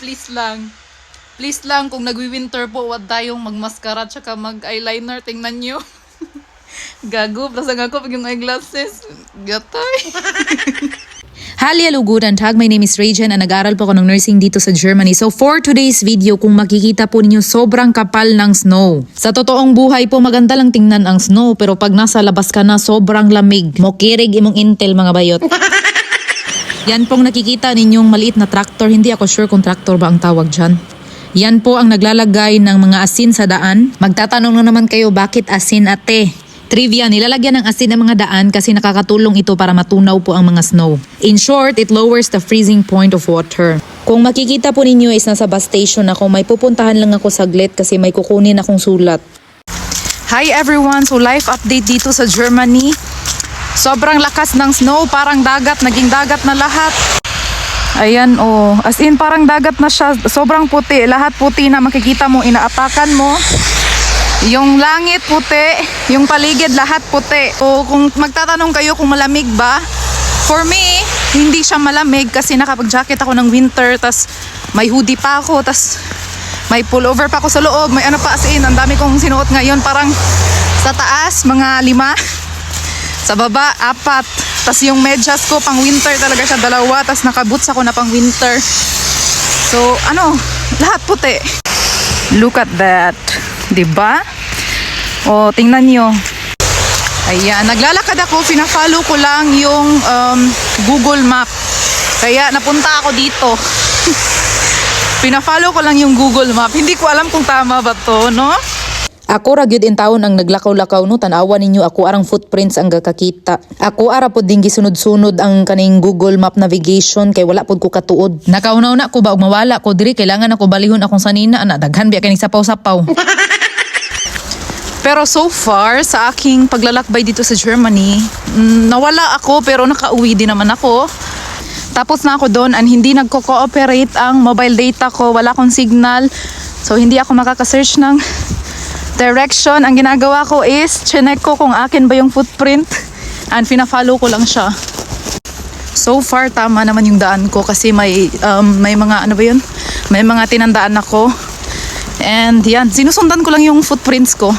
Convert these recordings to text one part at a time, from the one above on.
Please lang, kung nagwi-winter po, wag tayong magmaskara tsaka mag-eyeliner. Tingnan nyo. Gago, plasang ako pag yung eyeglasses. Gatay. Hallo, guten Tag. My name is Regen and nag-aral po ako ng nursing dito sa Germany. So for today's video, kung makikita po ninyo, sobrang kapal ng snow. Sa totoong buhay po, maganda lang tingnan ang snow. Pero pag nasa labas ka na, sobrang lamig. Mokirig imong intel, mga bayot. Yan pong nakikita ninyong maliit na tractor. Hindi ako sure kung tractor ba ang tawag dyan. Yan po ang naglalagay ng mga asin sa daan. Magtatanong na naman kayo, bakit asin, ate? Trivia, nilalagyan ng asin ang mga daan kasi nakakatulong ito para matunaw po ang mga snow. In short, it lowers the freezing point of water. Kung makikita po ninyo is nasa bus station ako, may pupuntahan lang ako saglit kasi may kukunin akong sulat. Hi everyone! So life update dito sa Germany. Sobrang lakas ng snow, parang dagat, naging dagat na lahat. Ayan oh, as in parang dagat na siya, sobrang puti, lahat puti na makikita mo, inaatakan mo. Yung langit puti, yung paligid lahat puti. O kung magtatanong kayo kung malamig ba, for me, hindi siya malamig kasi nakapag-jacket ako ng winter, tas may hoodie pa ako, tas may pullover pa ako sa loob, may ano pa as in, ang dami kong sinuot ngayon, parang sa taas, mga 5, sa baba, 4, tas yung medyas ko pang winter talaga siya, 2, tas nakaboots ako na pang winter. So, lahat puti. Look at that. Diba? O, tingnan nyo. Ayan, naglalakad ako, pina-follow ko lang yung Google Map. Kaya napunta ako dito. Pina-follow ko lang yung Google Map. Hindi ko alam kung tama ba to, no? Ako ra gyud in taon ang naglakaw-lakaw no, tanawa ninyo ako arang footprints ang gakakita. Ako ara pod ding gisunod-sunod ang kaning Google Map navigation kay wala pod ko katuod. Nakaunaw na ko ba og mawala ko diri, kailangan ako balihon akong sanina ana, daghan biya kaning sapaw-sapaw. Pero so far, sa aking paglalakbay dito sa Germany, nawala ako pero nakauwi din naman ako. Tapos na ako doon and hindi nagko-cooperate ang mobile data ko, wala akong signal. So hindi ako makaka-search ng direction. Ang ginagawa ko is chinek ko kung akin ba yung footprint and pina-follow ko lang siya. So far tama naman yung daan ko kasi may mga may mga tinandaan ako. And yan, sinusundan ko lang yung footprints ko.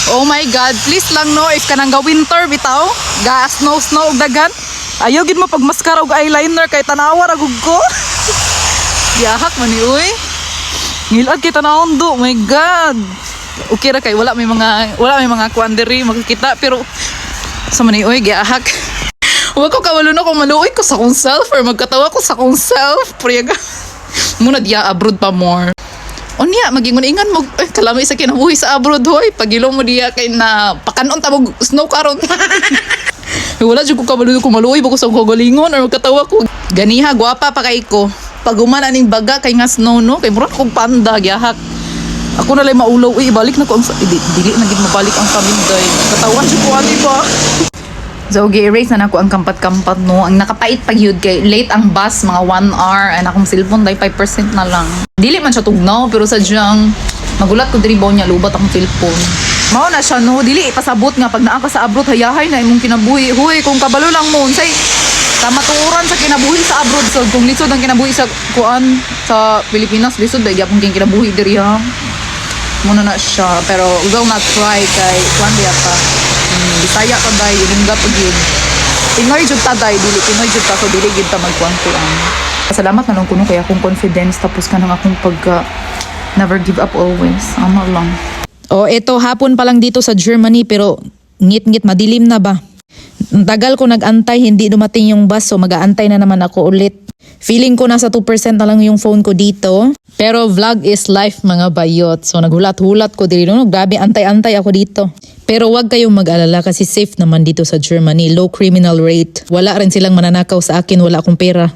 Oh my God, please lang no, if kanang ga winter bitaw, ga snow og dagan. Ayaw gid mo pag mascara og eyeliner kay tanawa ra gud ko. Yahak man ni uy. Ngilad kita na ondo, oh my God. Okay ra kay wala may mga kuanderi makikita pero sa mani oy giahak. Wa ko kawalo na kung maluoy ko sa akong self or magkatawa ko sa akong self. Priyaga. Muna diya abroad pa more. Unya magingon-ingan mo kalamay sa kinabuhi sa abroad hoy. Pagilo mo diya kay na pakanon ta mo snow karon. Wala jud ko kawalo kung maluoy ba ko sa kagalingon or magkatawa ko. Ganiha gwapa pa kay ko. Paguman aning baga kay nga snow no kay murag kog panda gyahak. Ako na lay maulaw ibalik na ko ang dili na gid mabalik ang kaminday. Katawan jud ko ani ba. So gi-erase na nako ang kampat-kampat no. Ang nakapait pag yun kay late ang bus mga 1 hour and akong cellphone dai 5% na lang. Dili man siya tugnaw pero sadyang magulat ko diri niya lubat akong cellphone. Mao na siya no, dili ipasabot nga pag naa ka sa abroad hayahay na imong kinabuhi. Huy kung kabalo lang mo unsay kamatuoran sa kinabuhi sa abroad. So kung lisod ang kinabuhi sa kuan sa Pilipinas, lisod dai gyapon king kinabuhi diri ha. Muna na siya pero will not try kay kuan diya pa. Bisaya ka dai ilungga pag yun. Pinoy jud ta dai, dili Pinoy jud ta so dili gid ta magkuan-kuan. Salamat na lang kuno kay akong confidence tapos kanang akong pagka never give up always. Ama lang. Oh, eto hapon pa lang dito sa Germany pero ngit-ngit madilim na ba? Tagal ko nag-antay, hindi dumating yung bus so mag-aantay na naman ako ulit. Feeling ko nasa 2% na lang yung phone ko dito. Pero vlog is life mga bayot. So naghulat-hulat ko dito. No? Grabe, antay-antay ako dito. Pero wag kayong mag-alala kasi safe naman dito sa Germany. Low criminal rate. Wala rin silang mananakaw sa akin, wala akong pera.